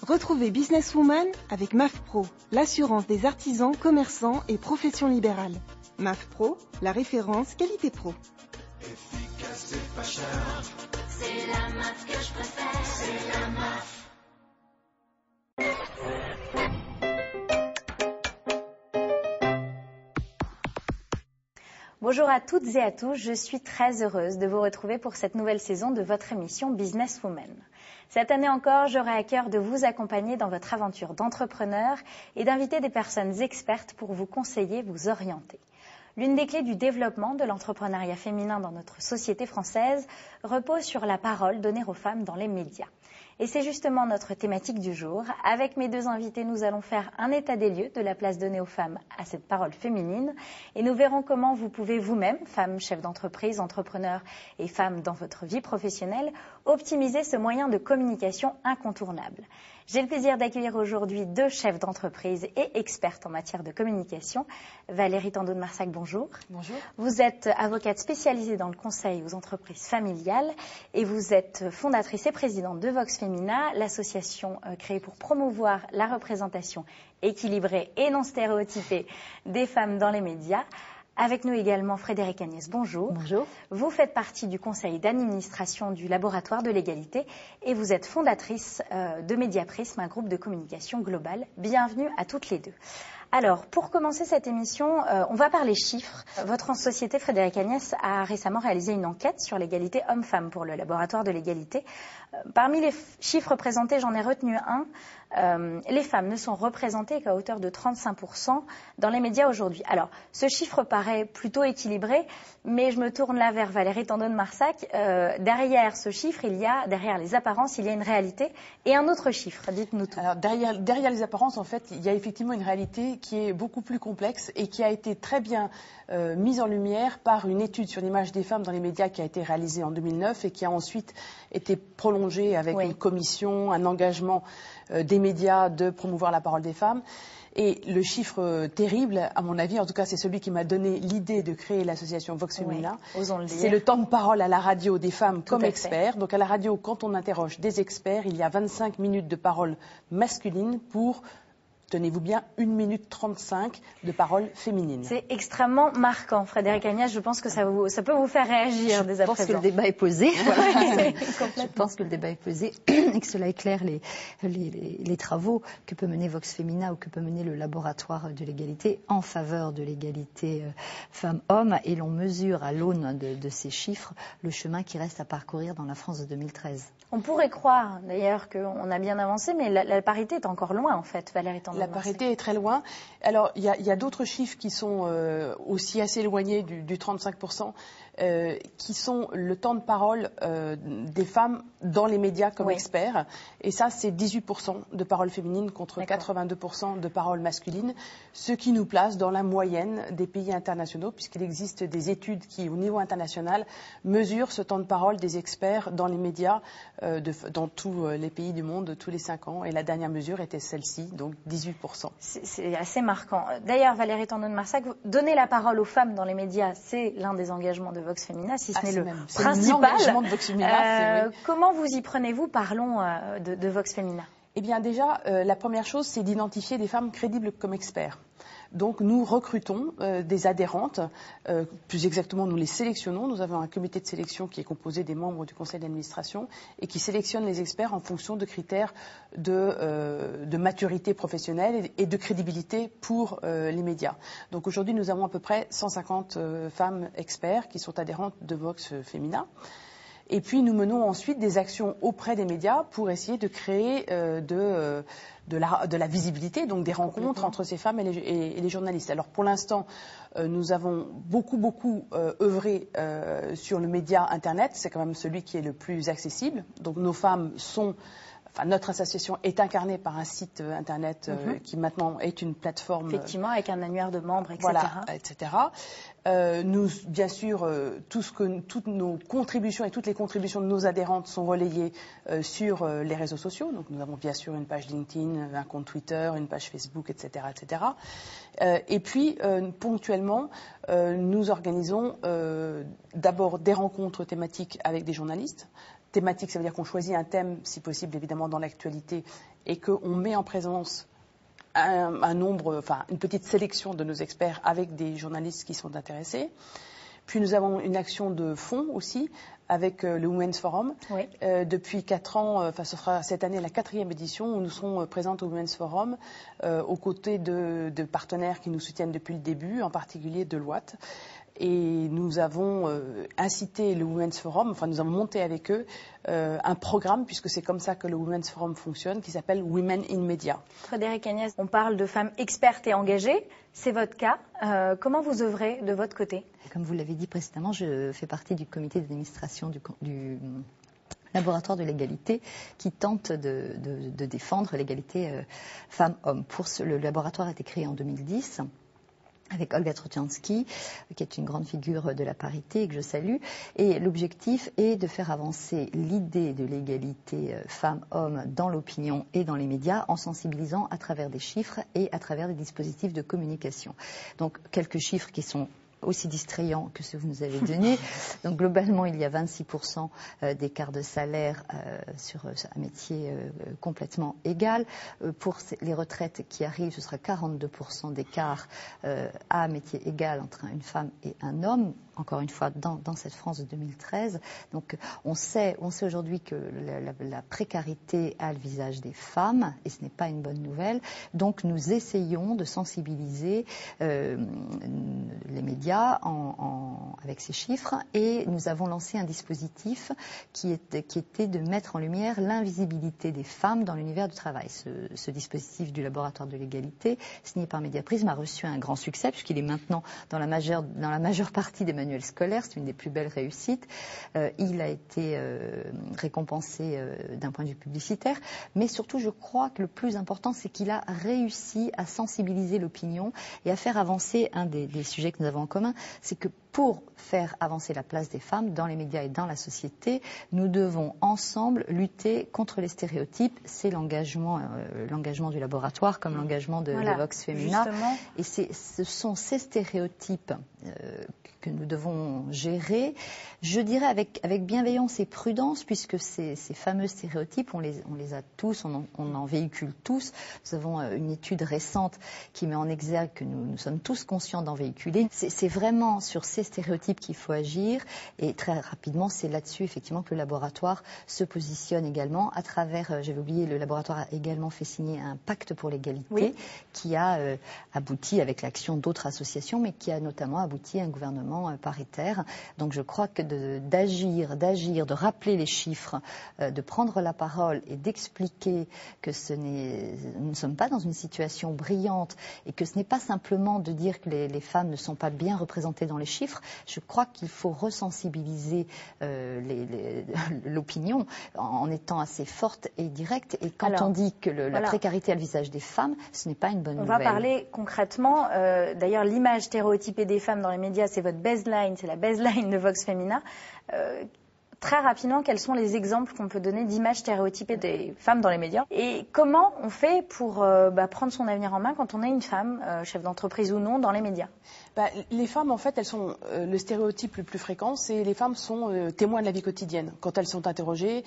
Retrouvez Businesswoman avec MAF Pro, l'assurance des artisans, commerçants et professions libérales. MAF Pro, la référence qualité pro. Efficace et pas cher. C'est la MAF que je préfère. C'est la MAF. Bonjour à toutes et à tous, je suis très heureuse de vous retrouver pour cette nouvelle saison de votre émission Businesswoman. Cette année encore, j'aurai à cœur de vous accompagner dans votre aventure d'entrepreneur et d'inviter des personnes expertes pour vous conseiller, vous orienter. L'une des clés du développement de l'entrepreneuriat féminin dans notre société française repose sur la parole donnée aux femmes dans les médias. Et c'est justement notre thématique du jour. Avec mes deux invités, nous allons faire un état des lieux de la place donnée aux femmes à cette parole féminine. Et nous verrons comment vous pouvez vous-même, femmes chefs d'entreprise, entrepreneurs et femmes dans votre vie professionnelle, optimiser ce moyen de communication incontournable. J'ai le plaisir d'accueillir aujourd'hui deux chefs d'entreprise et expertes en matière de communication. Valérie Tandeau de Marsac, bonjour. Bonjour. Vous êtes avocate spécialisée dans le conseil aux entreprises familiales et vous êtes fondatrice et présidente de Vox Femina, l'association créée pour promouvoir la représentation équilibrée et non stéréotypée des femmes dans les médias. Avec nous également Frédérique Agnès, bonjour. Bonjour. Vous faites partie du conseil d'administration du laboratoire de l'égalité et vous êtes fondatrice de Mediaprism, un groupe de communication globale. Bienvenue à toutes les deux. Alors, pour commencer cette émission, on va parler chiffres. Votre société, Frédérique Agnès, a récemment réalisé une enquête sur l'égalité homme-femme pour le laboratoire de l'égalité. Parmi les chiffres présentés, j'en ai retenu un. Les femmes ne sont représentées qu'à hauteur de 35% dans les médias aujourd'hui. Alors, ce chiffre paraît plutôt équilibré, mais je me tourne là vers Valérie Tandeau de Marsac. Derrière ce chiffre, derrière les apparences, il y a une réalité et un autre chiffre. Dites-nous tout. Alors, derrière les apparences, en fait, il y a effectivement une réalité qui est beaucoup plus complexe et qui a été très bien mise en lumière par une étude sur l'image des femmes dans les médias qui a été réalisée en 2009 et qui a ensuite été prolongée avec une commission, un engagement des médias de promouvoir la parole des femmes. Et le chiffre terrible, à mon avis, en tout cas c'est celui qui m'a donné l'idée de créer l'association Vox Femina, c'est le temps de parole à la radio des femmes comme experts. Donc à la radio, quand on interroge des experts, il y a 25 minutes de parole masculine pour, tenez-vous bien, 1 minute 35 de parole féminine. C'est extrêmement marquant, Frédérique Agnès. Je pense que ça peut vous faire réagir dès à présent. Je pense que le débat est posé. Je pense que le débat est posé et que cela éclaire les travaux que peut mener Vox Femina ou que peut mener le laboratoire de l'égalité en faveur de l'égalité femmes-hommes. Et l'on mesure à l'aune de ces chiffres le chemin qui reste à parcourir dans la France de 2013. On pourrait croire d'ailleurs qu'on a bien avancé, mais la parité est encore loin en fait, Valérie Tandeau. La parité est très loin. Alors, il y a d'autres chiffres qui sont aussi assez éloignés du 35%, qui sont le temps de parole des femmes dans les médias comme experts. Et ça, c'est 18% de parole féminine contre 82% de parole masculine, ce qui nous place dans la moyenne des pays internationaux, puisqu'il existe des études qui, au niveau international, mesurent ce temps de parole des experts dans les médias dans tous les pays du monde tous les 5 ans. Et la dernière mesure était celle-ci, donc 18%. C'est assez marquant. D'ailleurs, Valérie Tandeau de Marsac, donner la parole aux femmes dans les médias, c'est l'un des engagements de Vox Femina, si ce n'est le principal. L'engagement de Vox Femina, comment vous y prenez-vous? Parlons de Vox Femina. Eh bien déjà, la première chose, c'est d'identifier des femmes crédibles comme experts. Donc nous recrutons des adhérentes, plus exactement nous les sélectionnons. Nous avons un comité de sélection qui est composé des membres du conseil d'administration et qui sélectionne les experts en fonction de critères de maturité professionnelle et de crédibilité pour les médias. Donc aujourd'hui nous avons à peu près 150 femmes experts qui sont adhérentes de Vox Femina. Et puis nous menons ensuite des actions auprès des médias pour essayer de créer de la visibilité, donc des rencontres entre ces femmes et les journalistes. Alors pour l'instant, nous avons beaucoup œuvré sur le média Internet, c'est quand même celui qui est le plus accessible. Donc nos femmes notre association est incarnée par un site Internet qui maintenant est une plateforme. Effectivement, avec un annuaire de membres, etc. Voilà, etc. Nous, bien sûr, toutes nos contributions et toutes les contributions de nos adhérentes sont relayées sur les réseaux sociaux. Donc nous avons bien sûr une page LinkedIn, un compte Twitter, une page Facebook, etc. etc. Et puis, ponctuellement, nous organisons d'abord des rencontres thématiques avec des journalistes, thématique, ça veut dire qu'on choisit un thème, si possible évidemment dans l'actualité, et qu'on met en présence une petite sélection de nos experts avec des journalistes qui sont intéressés. Puis nous avons une action de fond aussi avec le Women's Forum. Oui. Depuis 4 ans, ce sera cette année la 4e édition où nous serons présentes au Women's Forum aux côtés de partenaires qui nous soutiennent depuis le début, en particulier Deloitte. Et nous avons incité le Women's Forum, nous avons monté avec eux un programme, puisque c'est comme ça que le Women's Forum fonctionne, qui s'appelle Women in Media. Frédéric Agnès, on parle de femmes expertes et engagées. C'est votre cas. Comment vous œuvrez de votre côté? Comme vous l'avez dit précédemment, je fais partie du comité d'administration du laboratoire de l'égalité qui tente de défendre l'égalité femmes-hommes. Le laboratoire a été créé en 2010. Avec Olga Trotiansky, qui est une grande figure de la parité et que je salue. Et l'objectif est de faire avancer l'idée de l'égalité femmes-hommes dans l'opinion et dans les médias en sensibilisant à travers des chiffres et à travers des dispositifs de communication. Donc, quelques chiffres qui sont aussi distrayants que ceux que vous nous avez donnés. Donc globalement, il y a 26% d'écart de salaire sur un métier complètement égal. Pour les retraites qui arrivent, ce sera 42% d'écart à un métier égal entre une femme et un homme. Encore une fois, dans cette France de 2013. Donc, on sait aujourd'hui que la précarité a le visage des femmes, et ce n'est pas une bonne nouvelle. Donc, nous essayons de sensibiliser les médias avec ces chiffres, et nous avons lancé un dispositif qui était de mettre en lumière l'invisibilité des femmes dans l'univers du travail. Ce dispositif du laboratoire de l'égalité, signé par Mediaprism, a reçu un grand succès, puisqu'il est maintenant dans la majeure partie des manuels scolaires. C'est une des plus belles réussites. Il a été récompensé d'un point de vue publicitaire, mais surtout je crois que le plus important, c'est qu'il a réussi à sensibiliser l'opinion et à faire avancer un des sujets que nous avons en commun, c'est que pour faire avancer la place des femmes dans les médias et dans la société, nous devons ensemble lutter contre les stéréotypes. C'est l'engagement du laboratoire comme l'engagement de Vox Femina. Justement. Et ce sont ces stéréotypes que nous devons gérer, je dirais avec bienveillance et prudence, puisque ces fameux stéréotypes, on les a tous, on en véhicule tous. Nous avons une étude récente qui met en exergue que nous sommes tous conscients d'en véhiculer. C'est vraiment sur ces stéréotypes qu'il faut agir, et très rapidement, c'est là-dessus effectivement que le laboratoire se positionne également à travers, j'avais oublié, le laboratoire a également fait signer un pacte pour l'égalité qui a abouti avec l'action d'autres associations, mais qui a notamment abouti à un gouvernement paritaire. Donc je crois que d'agir, de rappeler les chiffres, de prendre la parole et d'expliquer que nous ne sommes pas dans une situation brillante et que ce n'est pas simplement de dire que les femmes ne sont pas bien représentées dans les chiffres. Je crois qu'il faut resensibiliser l'opinion en étant assez forte et directe. Et quand on dit que la précarité a le visage des femmes, ce n'est pas une bonne nouvelle. On va parler concrètement. D'ailleurs, l'image stéréotypée des femmes dans les médias, c'est votre baseline, c'est la baseline de Vox Femina. Très rapidement, quels sont les exemples qu'on peut donner d'images stéréotypées des femmes dans les médias? Et comment on fait pour prendre son avenir en main quand on est une femme, chef d'entreprise ou non, dans les médias? Les femmes, en fait, elles sont le stéréotype le plus fréquent, c'est les femmes sont témoins de la vie quotidienne. Quand elles sont interrogées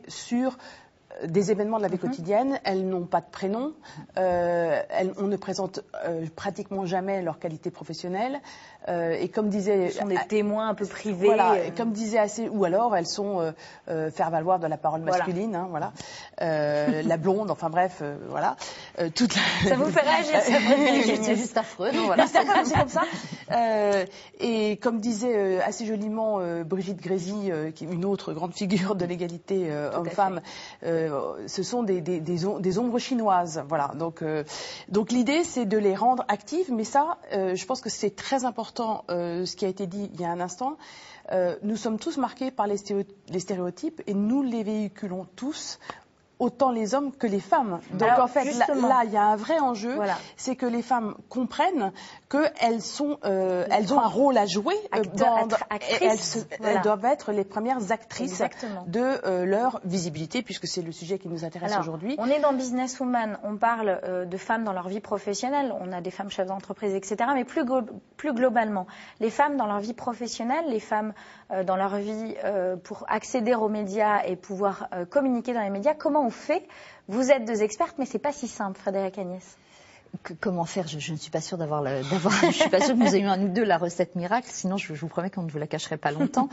sur des événements de la vie quotidienne. Elles n'ont pas de prénom, on ne présente pratiquement jamais leur qualité professionnelle, et comme disait... Ce sont des témoins un peu privés. Voilà, comme disait assez... Ou alors, elles sont faire valoir de la parole masculine, la blonde, enfin bref, voilà. Ça vous fait réagir, c'est juste affreux, non, voilà. C'est comme ça. Et comme disait assez joliment Brigitte Grésy, qui est une autre grande figure de l'égalité homme-femme, ce sont des ombres chinoises, voilà. Donc l'idée, c'est de les rendre actives, mais ça, je pense que c'est très important, ce qui a été dit il y a un instant. Nous sommes tous marqués par les stéréotypes et nous les véhiculons tous autant les hommes que les femmes. Donc Alors, en fait, là, il y a un vrai enjeu, c'est que les femmes comprennent qu'elles elles ont un rôle à jouer. Elles doivent être les premières actrices de leur visibilité, puisque c'est le sujet qui nous intéresse aujourd'hui. On est dans Business Woman, on parle de femmes dans leur vie professionnelle, on a des femmes chefs d'entreprise, etc. Mais plus globalement, les femmes dans leur vie professionnelle, les femmes dans leur vie pour accéder aux médias et pouvoir communiquer dans les médias, comment on fait? Vous êtes deux expertes, mais c'est pas si simple, Frédérique Agnès. Comment faire? Je ne suis pas sûre je suis pas sûre que nous ayons à nous deux la recette miracle, sinon je vous promets qu'on ne vous la cacherait pas longtemps.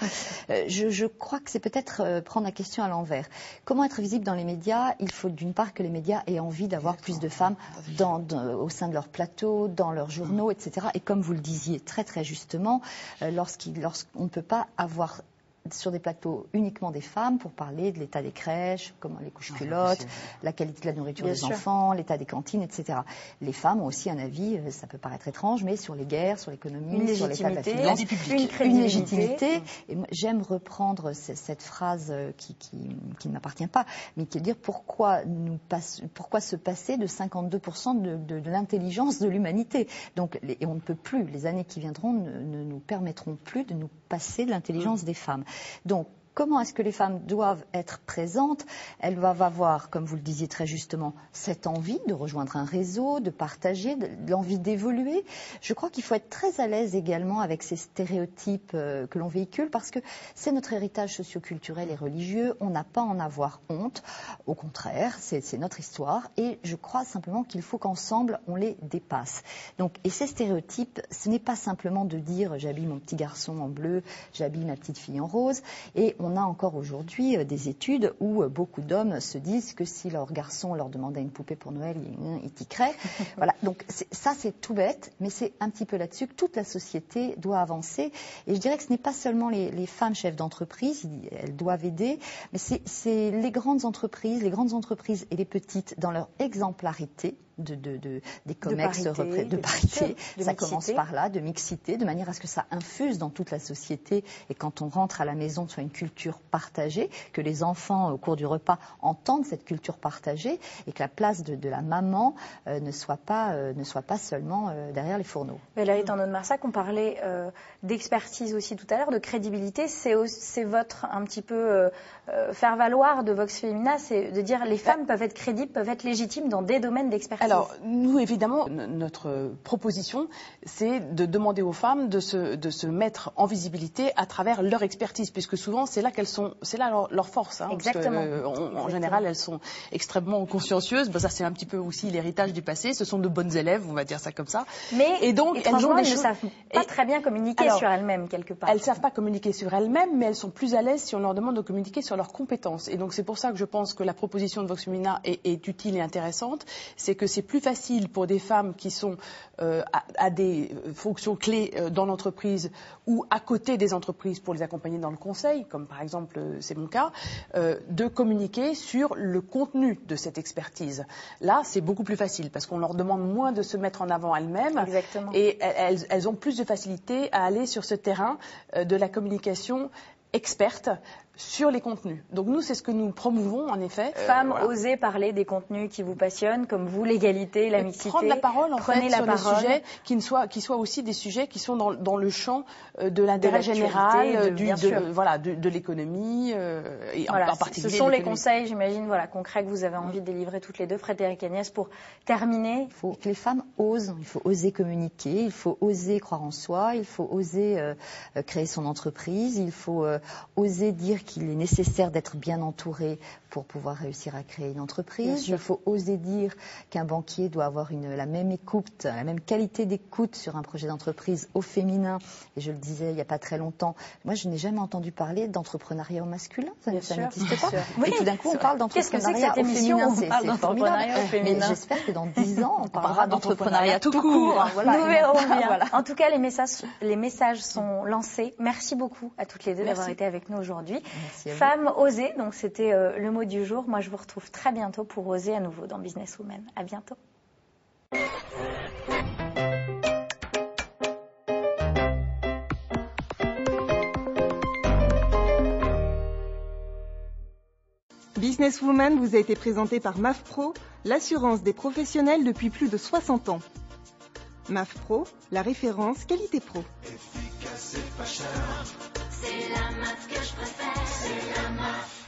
Je crois que c'est peut-être prendre la question à l'envers. Comment être visible dans les médias? Il faut d'une part que les médias aient envie d'avoir plus de femmes au sein de leurs plateaux, dans leurs journaux, etc. Et comme vous le disiez très très justement, lorsqu'on ne peut pas avoir sur des plateaux uniquement des femmes pour parler de l'état des crèches, comment les couches culottes, la qualité de la nourriture des enfants, l'état des cantines, etc. Les femmes ont aussi un avis, ça peut paraître étrange, mais sur les guerres, sur l'économie, sur l'état de la finance, une légitimité. Et moi, j'aime reprendre cette phrase qui ne m'appartient pas, mais qui veut dire pourquoi se passer de 52% de l'intelligence de l'humanité. Donc, et on ne peut plus, les années qui viendront ne nous permettront plus de nous passer de l'intelligence des femmes. Donc, comment est-ce que les femmes doivent être présentes? Elles doivent avoir, comme vous le disiez très justement, cette envie de rejoindre un réseau, de partager, l'envie d'évoluer. Je crois qu'il faut être très à l'aise également avec ces stéréotypes que l'on véhicule, parce que c'est notre héritage socioculturel et religieux. On n'a pas à en avoir honte. Au contraire, c'est notre histoire. Et je crois simplement qu'il faut qu'ensemble, on les dépasse. Donc, et ces stéréotypes, ce n'est pas simplement de dire « j'habille mon petit garçon en bleu, j'habille ma petite fille en rose ». Et on a encore aujourd'hui des études où beaucoup d'hommes se disent que si leur garçon leur demandait une poupée pour Noël, il tiquerait. Voilà. Donc ça, c'est tout bête, mais c'est un petit peu là-dessus que toute la société doit avancer. Et je dirais que ce n'est pas seulement les femmes chefs d'entreprise, elles doivent aider, mais c'est les grandes entreprises et les petites dans leur exemplarité. Des COMEX de parité, ça commence par là, de mixité, de manière à ce que ça infuse dans toute la société et quand on rentre à la maison, soit une culture partagée, que les enfants au cours du repas entendent cette culture partagée et que la place de la maman ne soit pas seulement derrière les fourneaux. Valérie Tandon-Marsac, on parlait d'expertise aussi tout à l'heure, de crédibilité, c'est votre un petit peu faire valoir de Vox Femina, c'est de dire les femmes peuvent être crédibles, peuvent être légitimes dans des domaines d'expertise. Alors, nous, évidemment, notre proposition, c'est de demander aux femmes de se mettre en visibilité à travers leur expertise, puisque souvent, c'est là leur force. Hein, exactement. En général, elles sont extrêmement consciencieuses. Ça, c'est un petit peu aussi l'héritage du passé. Ce sont de bonnes élèves, on va dire ça comme ça. Mais, donc, elles ne savent pas très bien communiquer sur elles-mêmes, quelque part. Elles ne savent pas communiquer sur elles-mêmes, mais elles sont plus à l'aise si on leur demande de communiquer sur leurs compétences. Et donc, c'est pour ça que je pense que la proposition de Vox Femina est utile et intéressante. C'est que c'est plus facile pour des femmes qui sont à des fonctions clés dans l'entreprise ou à côté des entreprises pour les accompagner dans le conseil, comme par exemple c'est mon cas, de communiquer sur le contenu de cette expertise. Là, c'est beaucoup plus facile parce qu'on leur demande moins de se mettre en avant elles-mêmes. Exactement. Et elles ont plus de facilité à aller sur ce terrain de la communication experte sur les contenus. Donc nous, c'est ce que nous promouvons, en effet. Femmes, osez parler des contenus qui vous passionnent, comme vous, l'égalité, la mixité. Prendre la parole, Prenez sur des sujets qui soient aussi des sujets qui sont dans le champ de l'intérêt général, de l'économie, et en particulier. Ce sont les conseils, j'imagine, concrets que vous avez envie de délivrer toutes les deux. Frédérique Agnès, pour terminer. Il faut que les femmes osent. Il faut oser communiquer, il faut oser croire en soi, il faut oser créer son entreprise, il faut oser dire qu'il est nécessaire d'être bien entouré pour pouvoir réussir à créer une entreprise. Il faut oser dire qu'un banquier doit avoir la même écoute, la même qualité d'écoute sur un projet d'entreprise au féminin. Et je le disais il n'y a pas très longtemps, moi je n'ai jamais entendu parler d'entrepreneuriat au masculin, ça n'existe pas. Oui, et tout d'un coup on parle d'entrepreneuriat au féminin, c'est formidable. Mais j'espère que dans 10 ans on parlera d'entrepreneuriat tout court. Nous verrons bien. En tout cas, les messages sont lancés. Merci beaucoup à toutes les deux d'avoir été avec nous aujourd'hui. Femmes osées, donc c'était le mot du jour. Moi, je vous retrouve très bientôt pour oser à nouveau dans Business Woman. À bientôt. Businesswoman vous a été présenté par MAF Pro, l'assurance des professionnels depuis plus de 60 ans. MAF Pro, la référence qualité pro. Efficace et pas cher. C'est la MAF que je préfère. C'est la MAF.